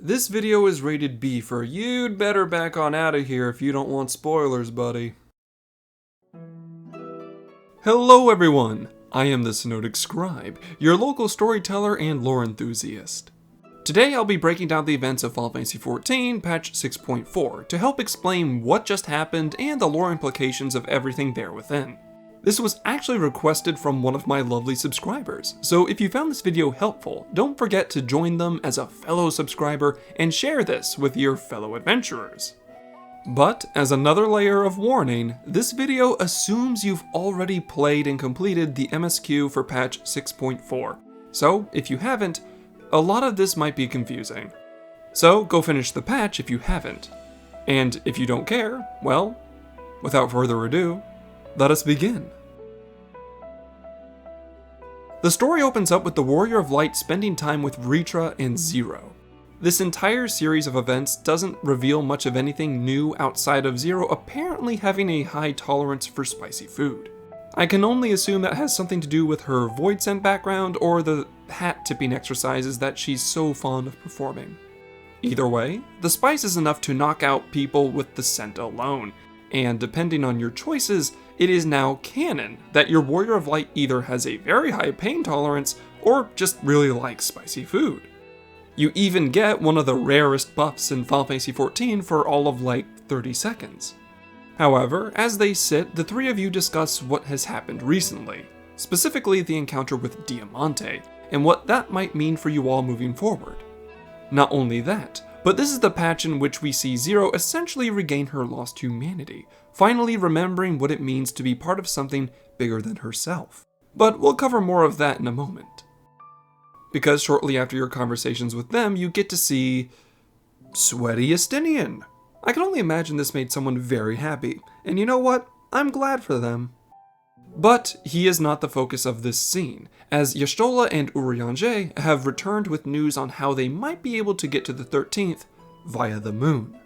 This video is rated B for you'd better back on out of here if you don't want spoilers, buddy. Hello everyone, I am the Synodic Scribe, your local storyteller and lore enthusiast. Today I'll be breaking down the events of Final Fantasy XIV patch 6.4 to help explain what just happened and the lore implications of everything there within. This was actually requested from one of my lovely subscribers, so if you found this video helpful, don't forget to join them as a fellow subscriber and share this with your fellow adventurers. But, as another layer of warning, this video assumes you've already played and completed the MSQ for patch 6.4, so if you haven't, a lot of this might be confusing. So go finish the patch if you haven't. And if you don't care, well, without further ado, let us begin. The story opens up with the Warrior of Light spending time with Ritra and Zero. This entire series of events doesn't reveal much of anything new outside of Zero apparently having a high tolerance for spicy food. I can only assume that has something to do with her void scent background or the hat tipping exercises that she's so fond of performing. Either way, the spice is enough to knock out people with the scent alone, and depending on your choices, it is now canon that your Warrior of Light either has a very high pain tolerance or just really likes spicy food. You even get one of the rarest buffs in Final Fantasy XIV for all of like 30 seconds. However, as they sit, the three of you discuss what has happened recently, specifically the encounter with Diamante, and what that might mean for you all moving forward. Not only that, but this is the patch in which we see Zero essentially regain her lost humanity, finally remembering what it means to be part of something bigger than herself. But we'll cover more of that in a moment. Because shortly after your conversations with them, you get to see Sweaty Estinian. I can only imagine this made someone very happy, and you know what? I'm glad for them. But he is not the focus of this scene, as Y'shtola and Urianger have returned with news on how they might be able to get to the 13th via the moon.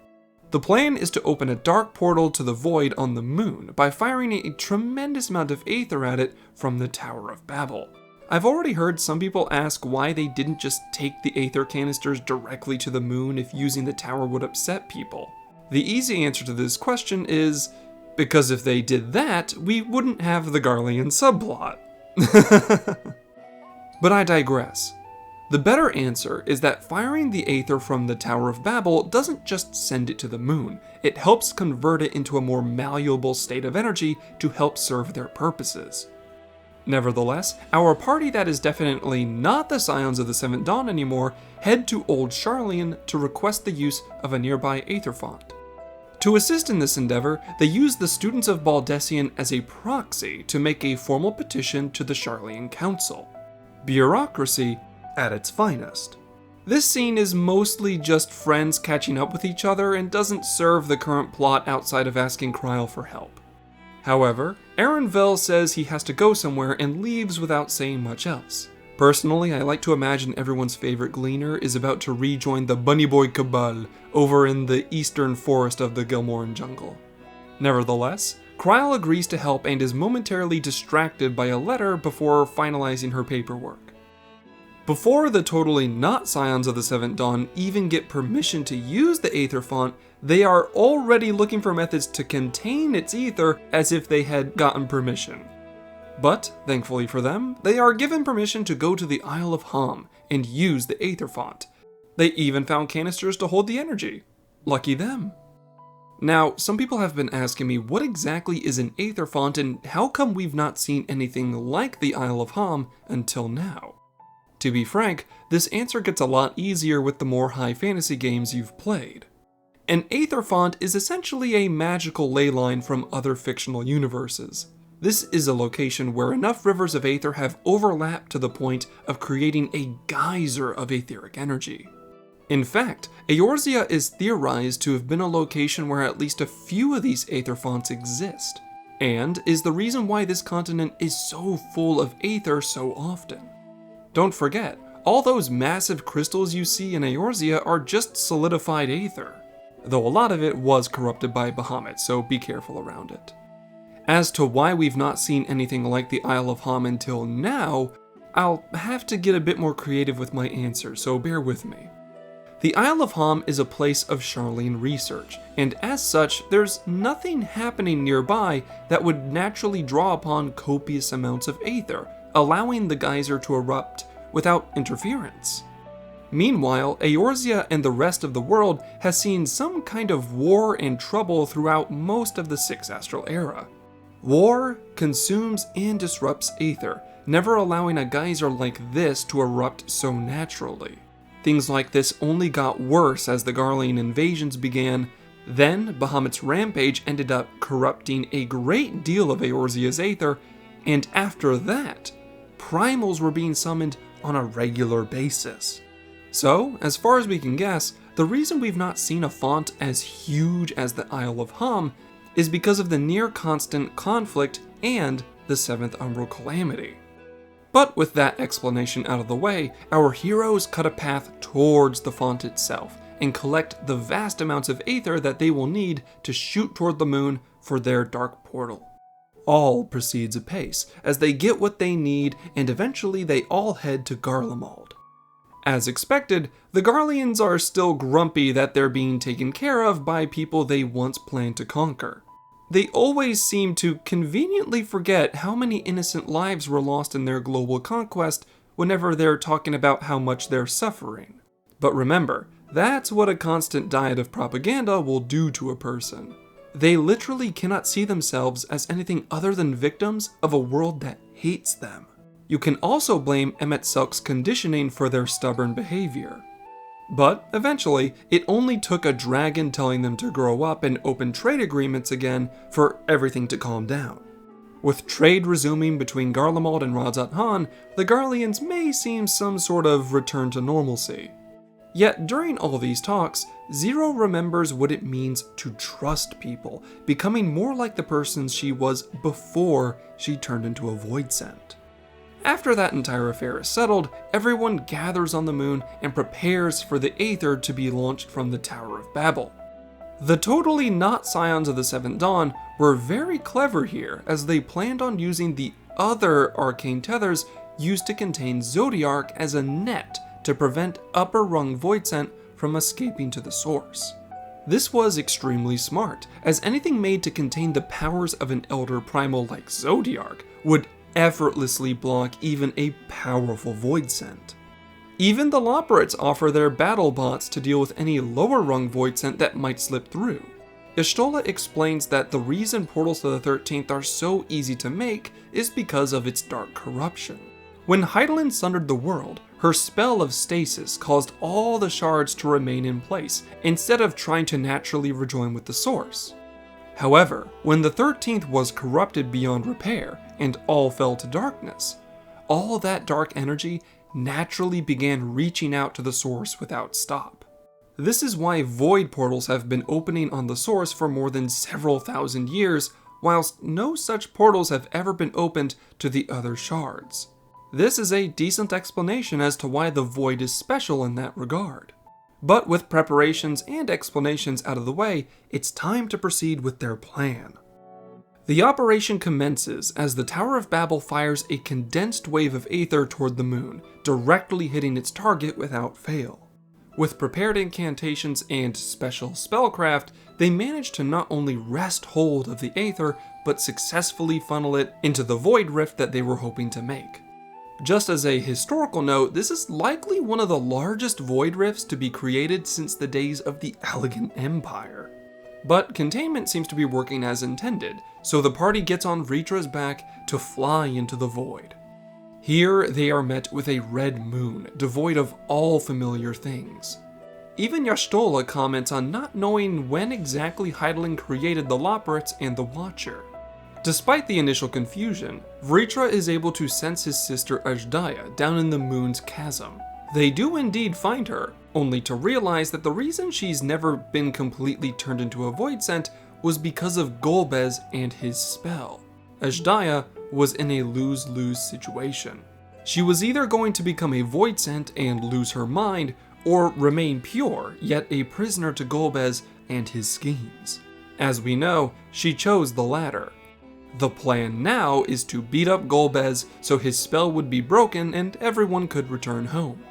The plan is to open a dark portal to the void on the moon by firing a tremendous amount of aether at it from the Tower of Babel. I've already heard some people ask why they didn't just take the aether canisters directly to the moon if using the tower would upset people. The easy answer to this question is, because if they did that, we wouldn't have the Garlean subplot. But I digress. The better answer is that firing the aether from the Tower of Babel doesn't just send it to the moon, it helps convert it into a more malleable state of energy to help serve their purposes. Nevertheless, our party that is definitely not the Scions of the Seventh Dawn anymore head to Old Sharlayan to request the use of a nearby aether font. To assist in this endeavor, they use the students of Baldesion as a proxy to make a formal petition to the Sharlayan Council. Bureaucracy at its finest. This scene is mostly just friends catching up with each other and doesn't serve the current plot outside of asking Kryl for help. However, Aranvel says he has to go somewhere and leaves without saying much else. Personally, I like to imagine everyone's favorite gleaner is about to rejoin the Bunny Boy Cabal over in the eastern forest of the Gilmoran jungle. Nevertheless, Kryl agrees to help and is momentarily distracted by a letter before finalizing her paperwork. Before the totally not Scions of the Seventh Dawn even get permission to use the aether font, they are already looking for methods to contain its ether as if they had gotten permission. But, thankfully for them, they are given permission to go to the Isle of Ham and use the aether font. They even found canisters to hold the energy. Lucky them. Now, some people have been asking me what exactly is an aether font and how come we've not seen anything like the Isle of Ham until now. To be frank, this answer gets a lot easier with the more high fantasy games you've played. An aether font is essentially a magical ley line from other fictional universes. This is a location where enough rivers of aether have overlapped to the point of creating a geyser of etheric energy. In fact, Eorzea is theorized to have been a location where at least a few of these aether fonts exist, and is the reason why this continent is so full of aether so often. Don't forget, all those massive crystals you see in Eorzea are just solidified aether, though a lot of it was corrupted by Bahamut, so be careful around it. As to why we've not seen anything like the Isle of Ham until now, I'll have to get a bit more creative with my answer, so bear with me. The Isle of Ham is a place of Charlene research, and as such, there's nothing happening nearby that would naturally draw upon copious amounts of aether, allowing the geyser to erupt without interference. Meanwhile, Eorzea and the rest of the world has seen some kind of war and trouble throughout most of the Sixth Astral Era. War consumes and disrupts aether, never allowing a geyser like this to erupt so naturally. Things like this only got worse as the Garlean invasions began. Then, Bahamut's rampage ended up corrupting a great deal of Eorzea's aether, and after that, primals were being summoned on a regular basis. So, as far as we can guess, the reason we've not seen a font as huge as the Isle of Ham is because of the near-constant conflict and the 7th Umbral Calamity. But with that explanation out of the way, our heroes cut a path towards the font itself and collect the vast amounts of aether that they will need to shoot toward the moon for their dark portal. All proceeds apace as they get what they need, and eventually they all head to Garlemald. As expected, the Garleans are still grumpy that they're being taken care of by people they once planned to conquer. They always seem to conveniently forget how many innocent lives were lost in their global conquest whenever they're talking about how much they're suffering. But remember, that's what a constant diet of propaganda will do to a person. They literally cannot see themselves as anything other than victims of a world that hates them. You can also blame Emet-Selch's conditioning for their stubborn behavior. But eventually, it only took a dragon telling them to grow up and open trade agreements again for everything to calm down. With trade resuming between Garlemald and Radz-at-Han, the Garleans may seem some sort of return to normalcy. Yet during all these talks, Zero remembers what it means to trust people, becoming more like the person she was before she turned into a Voidsent. After that entire affair is settled, everyone gathers on the moon and prepares for the Aether to be launched from the Tower of Babel. The totally not Scions of the Seventh Dawn were very clever here, as they planned on using the other arcane tethers used to contain Zodiark as a net to prevent upper rung Voidsent from escaping to the source. This was extremely smart, as anything made to contain the powers of an elder primal like Zodiark would effortlessly block even a powerful Voidsent. Even the Loporrits offer their battle bots to deal with any lower rung Voidsent that might slip through. Y'shtola explains that the reason portals to the 13th are so easy to make is because of its dark corruption. When Hydaelyn sundered the world, her spell of stasis caused all the shards to remain in place, instead of trying to naturally rejoin with the source. However, when the 13th was corrupted beyond repair, and all fell to darkness, all that dark energy naturally began reaching out to the source without stop. This is why void portals have been opening on the source for more than several thousand years, whilst no such portals have ever been opened to the other shards. This is a decent explanation as to why the void is special in that regard. But with preparations and explanations out of the way, it's time to proceed with their plan. The operation commences as the Tower of Babel fires a condensed wave of aether toward the moon, directly hitting its target without fail. With prepared incantations and special spellcraft, they manage to not only wrest hold of the aether, but successfully funnel it into the void rift that they were hoping to make. Just as a historical note, this is likely one of the largest void rifts to be created since the days of the Elegant Empire. But containment seems to be working as intended, so the party gets on Vritra's back to fly into the void. Here they are met with a red moon, devoid of all familiar things. Even Y'shtola comments on not knowing when exactly Hydaelyn created the Loporrits and the Watcher. Despite the initial confusion, Vritra is able to sense his sister Ajdaya down in the moon's chasm. They do indeed find her, only to realize that the reason she's never been completely turned into a Voidsent was because of Golbez and his spell. Ajdaya was in a lose-lose situation. She was either going to become a Voidsent and lose her mind, or remain pure, yet a prisoner to Golbez and his schemes. As we know, she chose the latter. The plan now is to beat up Golbez so his spell would be broken and everyone could return home.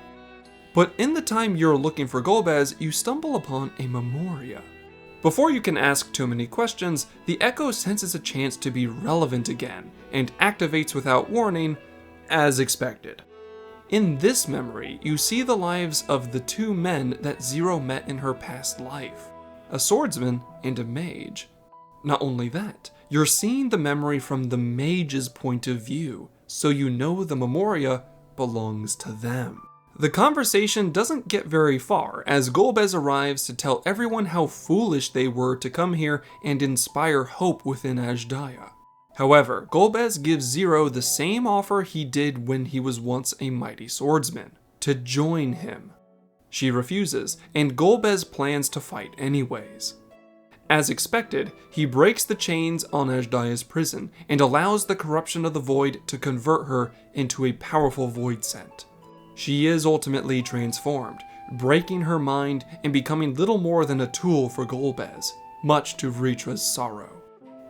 But in the time you're looking for Golbez, you stumble upon a memoria. Before you can ask too many questions, the Echo senses a chance to be relevant again, and activates without warning, as expected. In this memory, you see the lives of the two men that Zero met in her past life, a swordsman and a mage. Not only that, you're seeing the memory from the mage's point of view, so you know the memoria belongs to them. The conversation doesn't get very far, as Golbez arrives to tell everyone how foolish they were to come here and inspire hope within Azhdaya. However, Golbez gives Zero the same offer he did when he was once a mighty swordsman, to join him. She refuses, and Golbez plans to fight anyways. As expected, he breaks the chains on Azhdaya's prison, and allows the corruption of the Void to convert her into a powerful Void Scent. She is ultimately transformed, breaking her mind and becoming little more than a tool for Golbez, much to Vritra's sorrow.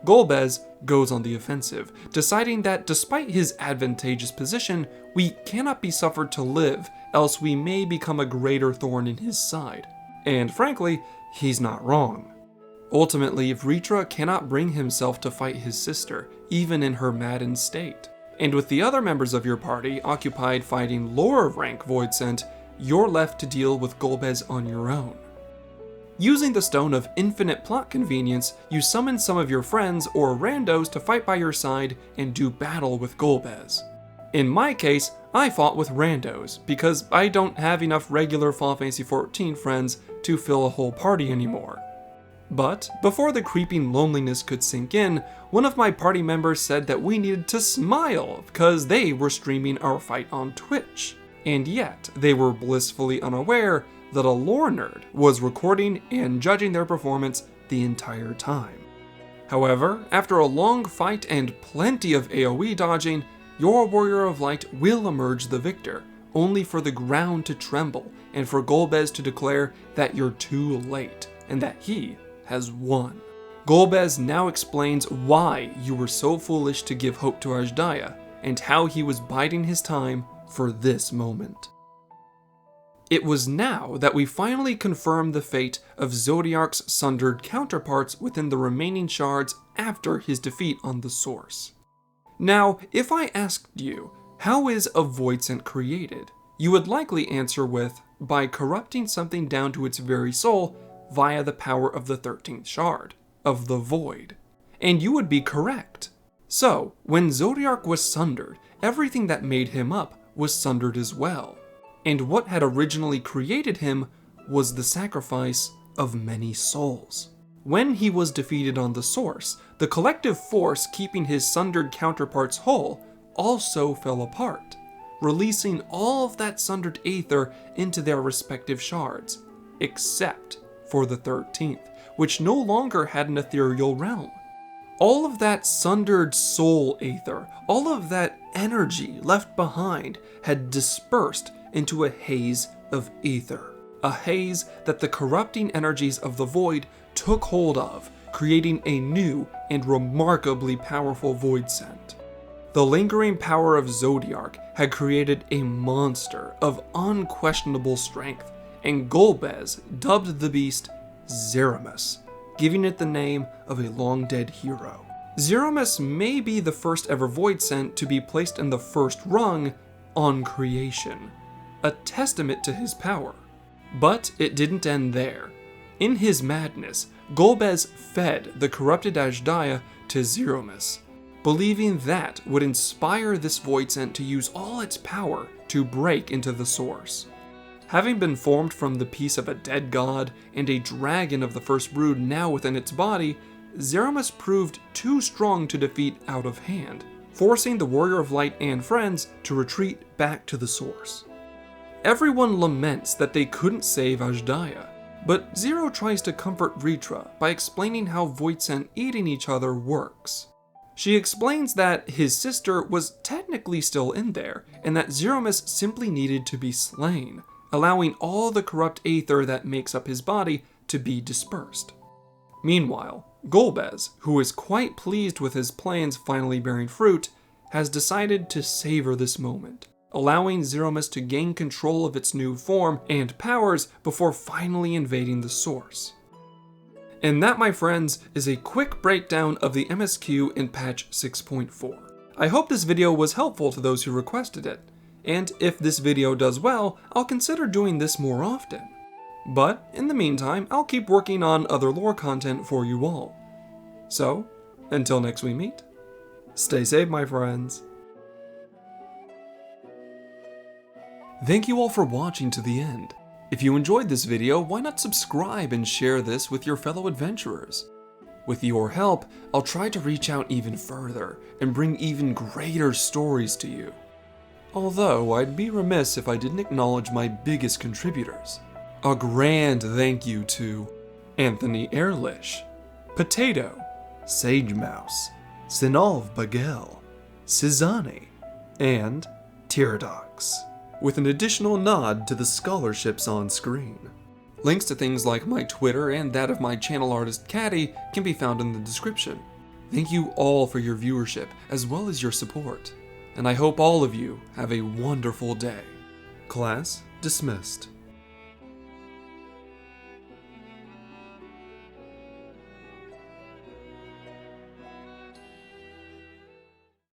Golbez goes on the offensive, deciding that despite his advantageous position, we cannot be suffered to live, else we may become a greater thorn in his side. And frankly, he's not wrong. Ultimately, Vritra cannot bring himself to fight his sister, even in her maddened state. And with the other members of your party occupied fighting lower rank Voidsent, you're left to deal with Golbez on your own. Using the Stone of Infinite Plot Convenience, you summon some of your friends or randos to fight by your side and do battle with Golbez. In my case, I fought with randos, because I don't have enough regular Final Fantasy XIV friends to fill a whole party anymore. But before the creeping loneliness could sink in, one of my party members said that we needed to smile because they were streaming our fight on Twitch. And yet, they were blissfully unaware that a lore nerd was recording and judging their performance the entire time. However, after a long fight and plenty of AoE dodging, your Warrior of Light will emerge the victor, only for the ground to tremble and for Golbez to declare that you're too late and that he has won. Golbez now explains why you were so foolish to give hope to Azhdaya, and how he was biding his time for this moment. It was now that we finally confirmed the fate of Zodiark's sundered counterparts within the remaining shards after his defeat on the Source. Now, if I asked you, how is a Voidsent created? You would likely answer with, by corrupting something down to its very soul via the power of the 13th shard, of the Void. And you would be correct. So, when Zodiark was sundered, everything that made him up was sundered as well. And what had originally created him was the sacrifice of many souls. When he was defeated on the Source, the collective force keeping his sundered counterparts whole also fell apart, releasing all of that sundered aether into their respective shards, except for the 13th, which no longer had an ethereal realm. All of that sundered soul aether, all of that energy left behind had dispersed into a haze of ether. A haze that the corrupting energies of the Void took hold of, creating a new and remarkably powerful Void Scent. The lingering power of Zodiark had created a monster of unquestionable strength, and Golbez dubbed the beast Zeramus, giving it the name of a long-dead hero. Zeramus may be the first ever Void Scent to be placed in the first rung on creation, a testament to his power. But it didn't end there. In his madness, Golbez fed the corrupted Azhdaya to Zeramus, believing that would inspire this Void Scent to use all its power to break into the Source. Having been formed from the piece of a dead god and a dragon of the first brood now within its body, Zeramus proved too strong to defeat out of hand, forcing the Warrior of Light and friends to retreat back to the Source. Everyone laments that they couldn't save Azhdaya, but Zero tries to comfort Vritra by explaining how Voidsent eating each other works. She explains that his sister was technically still in there, and that Zeramus simply needed to be slain, allowing all the corrupt aether that makes up his body to be dispersed. Meanwhile, Golbez, who is quite pleased with his plans finally bearing fruit, has decided to savor this moment, allowing Zeromus to gain control of its new form and powers before finally invading the source. And that, my friends, is a quick breakdown of the MSQ in patch 6.4. I hope this video was helpful to those who requested it, and if this video does well, I'll consider doing this more often. But in the meantime, I'll keep working on other lore content for you all. So, until next we meet, stay safe, my friends. Thank you all for watching to the end. If you enjoyed this video, why not subscribe and share this with your fellow adventurers? With your help, I'll try to reach out even further and bring even greater stories to you. Although, I'd be remiss if I didn't acknowledge my biggest contributors. A grand thank you to Anthony Ehrlich, Potato, Sage Mouse, Sinalv Bagel, Cizani, and Tyradox, with an additional nod to the scholarships on screen. Links to things like my Twitter and that of my channel artist Caddy can be found in the description. Thank you all for your viewership as well as your support, and I hope all of you have a wonderful day. Class dismissed.